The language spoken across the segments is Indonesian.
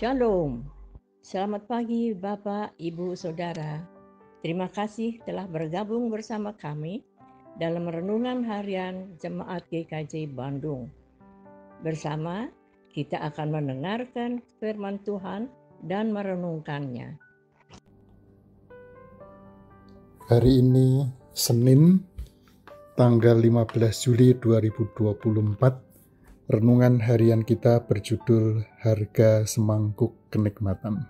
Shalom. Selamat pagi Bapak, Ibu, Saudara. Terima kasih telah bergabung bersama kami dalam renungan harian Jemaat GKJ Bandung. Bersama kita akan mendengarkan firman Tuhan dan merenungkannya. Hari ini Senin tanggal 15 Juli 2024. Renungan harian kita berjudul Harga Semangkuk Kenikmatan.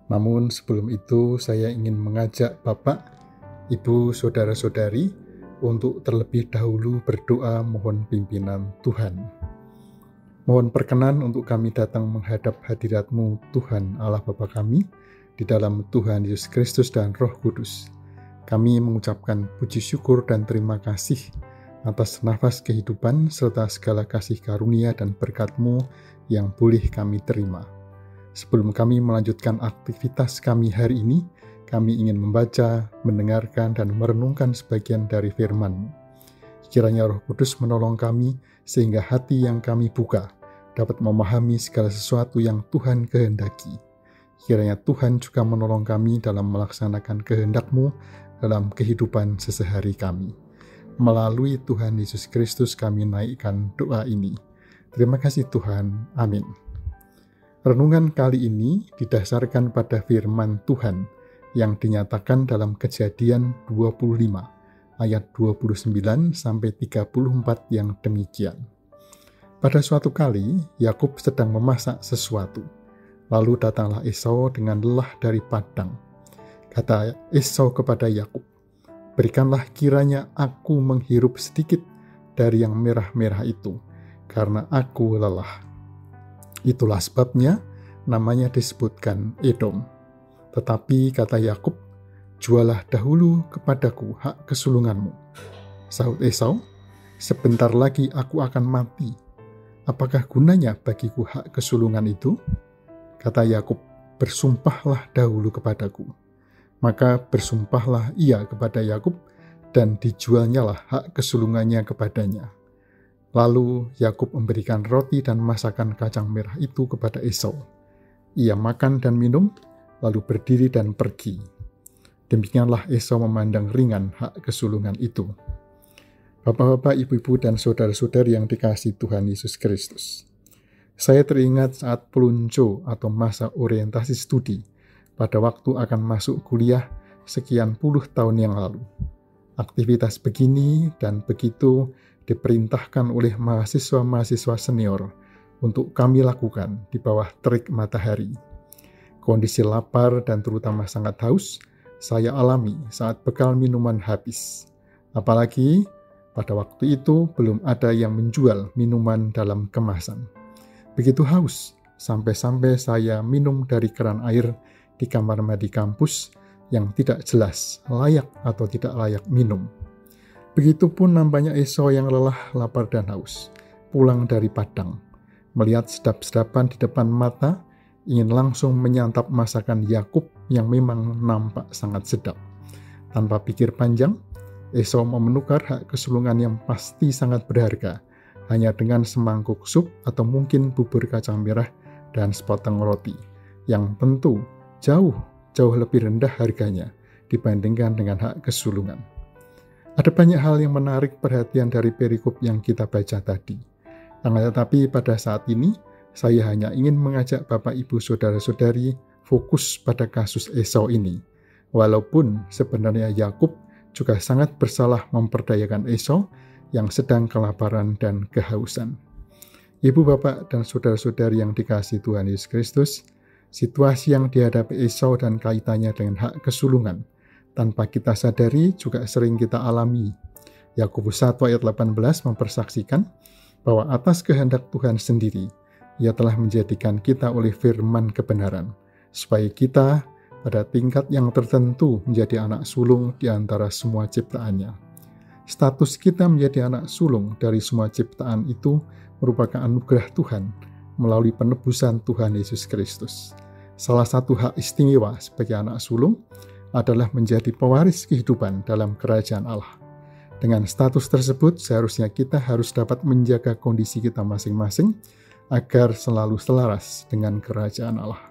Namun sebelum itu saya ingin mengajak Bapak, Ibu, Saudara-saudari untuk terlebih dahulu berdoa mohon pimpinan Tuhan. Mohon perkenan untuk kami datang menghadap hadirat-Mu Tuhan Allah Bapa kami di dalam Tuhan Yesus Kristus dan Roh Kudus. Kami mengucapkan puji syukur dan terima kasih atas nafas kehidupan serta segala kasih karunia dan berkat-Mu yang boleh kami terima. Sebelum kami melanjutkan aktivitas kami hari ini, kami ingin membaca, mendengarkan, dan merenungkan sebagian dari firman-Mu. Kiranya Roh Kudus menolong kami sehingga hati yang kami buka dapat memahami segala sesuatu yang Tuhan kehendaki. Kiranya Tuhan juga menolong kami dalam melaksanakan kehendak-Mu dalam kehidupan sesehari kami. Melalui Tuhan Yesus Kristus kami naikkan doa ini. Terima kasih Tuhan. Amin. Renungan kali ini didasarkan pada firman Tuhan yang dinyatakan dalam Kejadian 25 ayat 29 sampai 34 yang demikian. Pada suatu kali Yakub sedang memasak sesuatu. Lalu datanglah Esau dengan lelah dari padang. Kata Esau kepada Yakub, "Berikanlah kiranya aku menghirup sedikit dari yang merah-merah itu, karena aku lelah." Itulah sebabnya namanya disebutkan Edom. Tetapi kata Yakub, "Jualah dahulu kepadaku hak kesulunganmu." Sahut Esau, "Sebentar lagi aku akan mati. Apakah gunanya bagiku hak kesulungan itu?" Kata Yakub, "Bersumpahlah dahulu kepadaku." Maka bersumpahlah ia kepada Yakub dan dijualnyalah hak kesulungannya kepadanya. Lalu Yakub memberikan roti dan masakan kacang merah itu kepada Esau. Ia makan dan minum, lalu berdiri dan pergi. Demikianlah Esau memandang ringan hak kesulungan itu. Bapak-bapak, ibu-ibu, dan saudara-saudari yang dikasihi Tuhan Yesus Kristus. Saya teringat saat pelunco atau masa orientasi studi pada waktu akan masuk kuliah sekian puluh tahun yang lalu. Aktivitas begini dan begitu diperintahkan oleh mahasiswa-mahasiswa senior untuk kami lakukan di bawah terik matahari. Kondisi lapar dan terutama sangat haus saya alami saat bekal minuman habis. Apalagi pada waktu itu belum ada yang menjual minuman dalam kemasan. Begitu haus, sampai-sampai saya minum dari keran air di kamar mandi kampus yang tidak jelas layak atau tidak layak minum. Begitupun nampaknya Esau yang lelah, lapar, dan haus, pulang dari padang, melihat sedap-sedapan di depan mata, ingin langsung menyantap masakan Yakub yang memang nampak sangat sedap. Tanpa pikir panjang, Esau menukar hak kesulungan yang pasti sangat berharga, hanya dengan semangkuk sup atau mungkin bubur kacang merah dan sepotong roti, yang tentu jauh lebih rendah harganya dibandingkan dengan hak kesulungan. Ada banyak hal yang menarik perhatian dari perikop yang kita baca tadi. Tetapi pada saat ini, saya hanya ingin mengajak Bapak, Ibu, Saudara-saudari fokus pada kasus Esau ini. Walaupun sebenarnya Yakub juga sangat bersalah memperdayakan Esau yang sedang kelaparan dan kehausan. Ibu, Bapak, dan Saudara-saudari yang dikasihi Tuhan Yesus Kristus, situasi yang dihadapi Esau dan kaitannya dengan hak kesulungan, tanpa kita sadari juga sering kita alami. Yakobus 1 ayat 18 mempersaksikan bahwa atas kehendak Tuhan sendiri, Ia telah menjadikan kita oleh firman kebenaran, supaya kita pada tingkat yang tertentu menjadi anak sulung di antara semua ciptaannya. Status kita menjadi anak sulung dari semua ciptaan itu merupakan anugerah Tuhan melalui penebusan Tuhan Yesus Kristus. Salah satu hak istimewa sebagai anak sulung adalah menjadi pewaris kehidupan dalam kerajaan Allah. Dengan status tersebut, seharusnya kita harus dapat menjaga kondisi kita masing-masing agar selalu selaras dengan kerajaan Allah.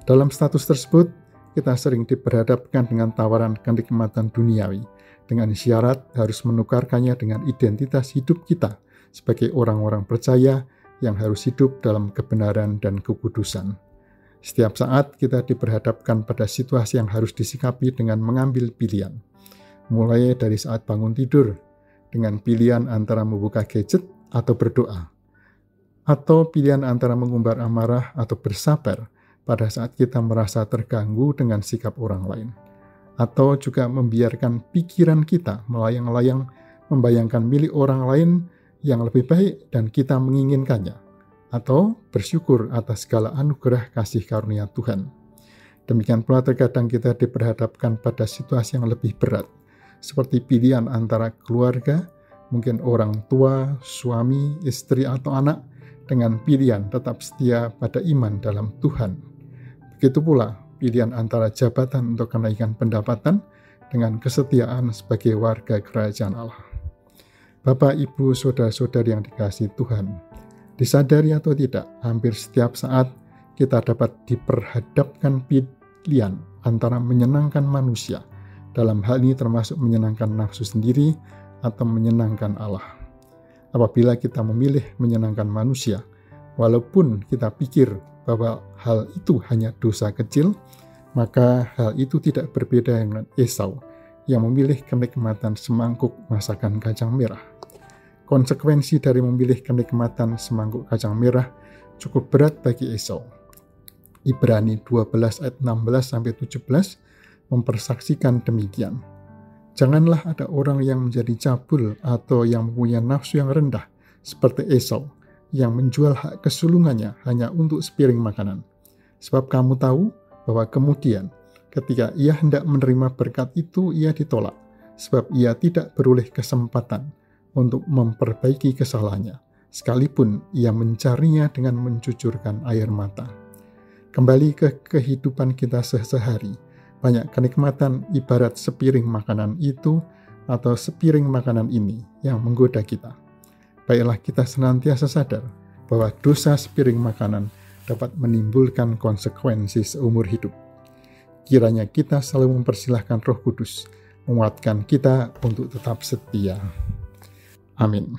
Dalam status tersebut, kita sering diperhadapkan dengan tawaran kenikmatan duniawi, dengan syarat harus menukarkannya dengan identitas hidup kita sebagai orang-orang percaya yang harus hidup dalam kebenaran dan kekudusan. Setiap saat kita diperhadapkan pada situasi yang harus disikapi dengan mengambil pilihan. Mulai dari saat bangun tidur, dengan pilihan antara membuka gadget atau berdoa, atau pilihan antara mengumbar amarah atau bersabar pada saat kita merasa terganggu dengan sikap orang lain, atau juga membiarkan pikiran kita melayang-layang membayangkan milik orang lain yang lebih baik dan kita menginginkannya, atau bersyukur atas segala anugerah kasih karunia Tuhan. Demikian pula terkadang kita diperhadapkan pada situasi yang lebih berat, seperti pilihan antara keluarga, mungkin orang tua, suami, istri, atau anak, dengan pilihan tetap setia pada iman dalam Tuhan. Begitu pula pilihan antara jabatan untuk kenaikan pendapatan dengan kesetiaan sebagai warga kerajaan Allah. Bapak, Ibu, Saudara-saudari yang dikasihi Tuhan, disadari atau tidak, hampir setiap saat kita dapat diperhadapkan pilihan antara menyenangkan manusia, dalam hal ini termasuk menyenangkan nafsu sendiri atau menyenangkan Allah. Apabila kita memilih menyenangkan manusia, walaupun kita pikir bahwa hal itu hanya dosa kecil, maka hal itu tidak berbeda dengan Esau yang memilih kenikmatan semangkuk masakan kacang merah. Konsekuensi dari memilih kenikmatan semangkuk kacang merah cukup berat bagi Esau. Ibrani 12 ayat 16-17 mempersaksikan demikian. Janganlah ada orang yang menjadi cabul atau yang mempunyai nafsu yang rendah seperti Esau yang menjual hak kesulungannya hanya untuk sepiring makanan. Sebab kamu tahu bahwa kemudian ketika ia hendak menerima berkat itu ia ditolak, sebab ia tidak beroleh kesempatan untuk memperbaiki kesalahannya, sekalipun ia mencarinya dengan mencucurkan air mata. Kembali ke kehidupan kita sehari-hari, banyak kenikmatan ibarat sepiring makanan itu atau sepiring makanan ini yang menggoda kita. Baiklah kita senantiasa sadar bahwa dosa sepiring makanan dapat menimbulkan konsekuensi seumur hidup. Kiranya kita selalu mempersilahkan Roh Kudus menguatkan kita untuk tetap setia. Amin.